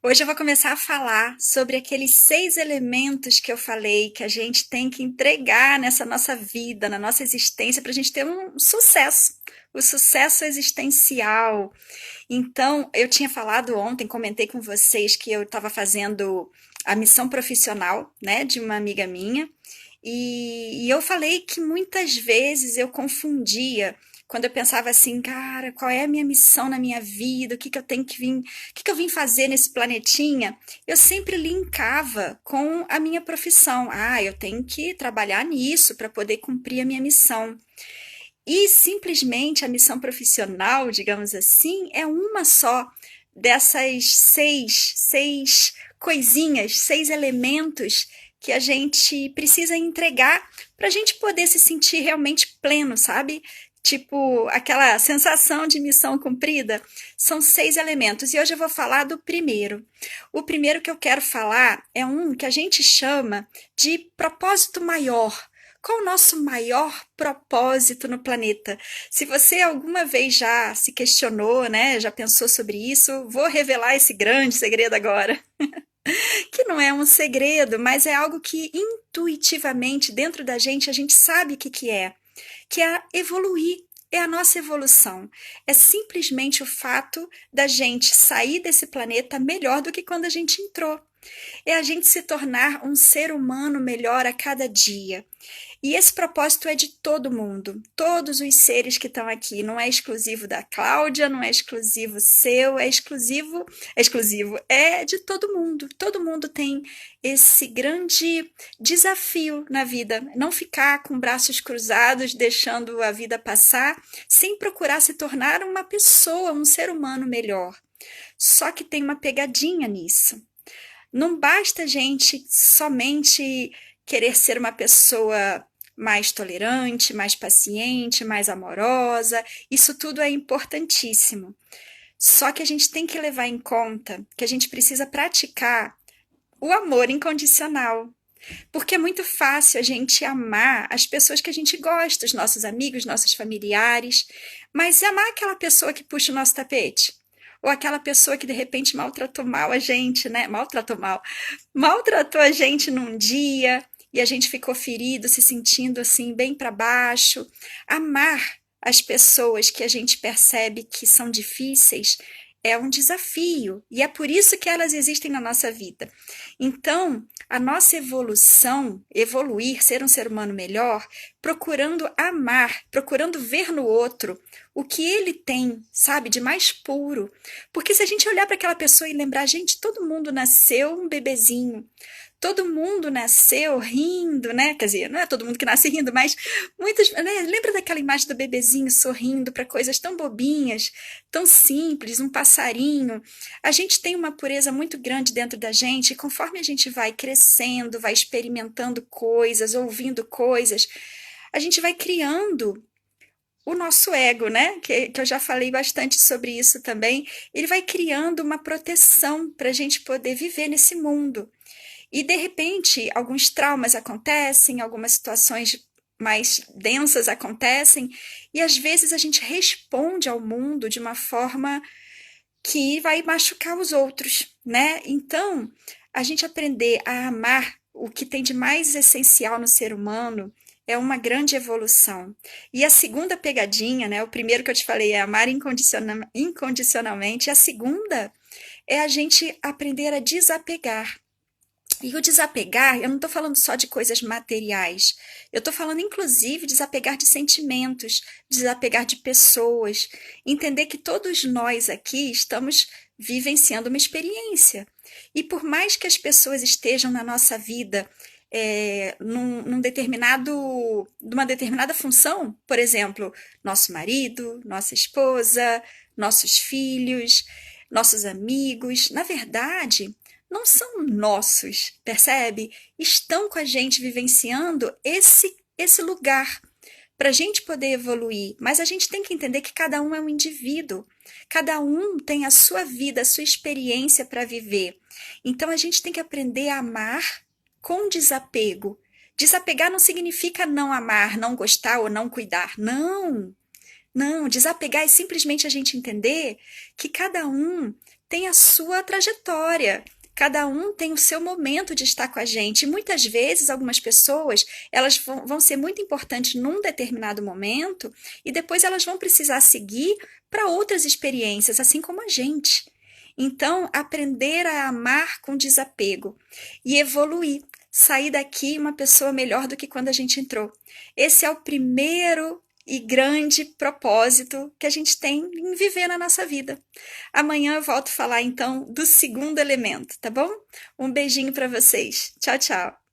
Hoje eu vou começar a falar sobre aqueles 6 elementos que eu falei que a gente tem que entregar nessa nossa vida, na nossa existência, para a gente ter um sucesso, o sucesso existencial. Então, eu tinha falado ontem, comentei com vocês que eu estava fazendo a missão profissional, né, de uma amiga minha, e eu falei que muitas vezes eu confundia quando eu pensava assim, cara, qual é a minha missão na minha vida? O que que eu tenho que vir, o que que eu vim fazer nesse planetinha? Eu sempre linkava com a minha profissão. Ah, eu tenho que trabalhar nisso para poder cumprir a minha missão. E simplesmente a missão profissional, digamos assim, é uma só dessas seis coisinhas, 6 elementos que a gente precisa entregar para a gente poder se sentir realmente pleno, sabe? Tipo, aquela sensação de missão cumprida. São 6 elementos. E hoje eu vou falar do primeiro. O primeiro que eu quero falar é um que a gente chama de propósito maior. Qual o nosso maior propósito no planeta? Se você alguma vez já se questionou, né, já pensou sobre isso, vou revelar esse grande segredo agora. Que não é um segredo, mas é algo que intuitivamente dentro da gente a gente sabe o que que é evoluir. É a nossa evolução. É simplesmente o fato da gente sair desse planeta melhor do que quando a gente entrou. É a gente se tornar um ser humano melhor a cada dia. E esse propósito é de todo mundo, todos os seres que estão aqui. Não é exclusivo da Cláudia, não é exclusivo seu, é de todo mundo. Todo mundo tem esse grande desafio na vida, não ficar com braços cruzados, deixando a vida passar, sem procurar se tornar uma pessoa, um ser humano melhor. Só que tem uma pegadinha nisso. Não basta a gente somente querer ser uma pessoa mais tolerante, mais paciente, mais amorosa. Isso tudo é importantíssimo. Só que a gente tem que levar em conta que a gente precisa praticar o amor incondicional. Porque é muito fácil a gente amar as pessoas que a gente gosta, os nossos amigos, nossos familiares, mas amar aquela pessoa que puxa o nosso tapete? Ou aquela pessoa que de repente maltratou mal a gente, né? Maltratou a gente num dia e a gente ficou ferido, se sentindo assim, bem para baixo. Amar as pessoas que a gente percebe que são difíceis é um desafio e é por isso que elas existem na nossa vida. Então, a nossa evolução, evoluir, ser um ser humano melhor, procurando amar, procurando ver no outro o que ele tem, sabe, de mais puro. Porque se a gente olhar para aquela pessoa e lembrar, gente, todo mundo nasceu um bebezinho. Todo mundo nasceu rindo, né? Quer dizer, não é todo mundo que nasce rindo, mas muitas. Né? Lembra daquela imagem do bebezinho sorrindo para coisas tão bobinhas, tão simples, um passarinho. A gente tem uma pureza muito grande dentro da gente, e conforme a gente vai crescendo, vai experimentando coisas, ouvindo coisas, a gente vai criando o nosso ego, né? Que eu já falei bastante sobre isso também. Ele vai criando uma proteção para a gente poder viver nesse mundo. E de repente, alguns traumas acontecem, algumas situações mais densas acontecem, e às vezes a gente responde ao mundo de uma forma que vai machucar os outros, né? Então, a gente aprender a amar o que tem de mais essencial no ser humano é uma grande evolução. E a segunda pegadinha, né? O primeiro que eu te falei é amar incondicionalmente, e a segunda é a gente aprender a desapegar. E o desapegar, eu não estou falando só de coisas materiais, eu estou falando inclusive desapegar de sentimentos, desapegar de pessoas, entender que todos nós aqui estamos vivenciando uma experiência. E por mais que as pessoas estejam na nossa vida numa determinada função, por exemplo, nosso marido, nossa esposa, nossos filhos, nossos amigos, na verdade, não são nossos, percebe? Estão com a gente vivenciando esse lugar para a gente poder evoluir. Mas a gente tem que entender que cada um é um indivíduo, cada um tem a sua vida, a sua experiência para viver. Então a gente tem que aprender a amar com desapego. Desapegar não significa não amar, não gostar ou não cuidar. Não! Não, desapegar é simplesmente a gente entender que cada um tem a sua trajetória. Cada um tem o seu momento de estar com a gente. E muitas vezes, algumas pessoas, elas vão ser muito importantes num determinado momento e depois elas vão precisar seguir para outras experiências, assim como a gente. Então, aprender a amar com desapego e evoluir, sair daqui uma pessoa melhor do que quando a gente entrou. Esse é o primeiro e grande propósito que a gente tem em viver na nossa vida. Amanhã eu volto a falar então do segundo elemento, tá bom? Um beijinho para vocês. Tchau, tchau.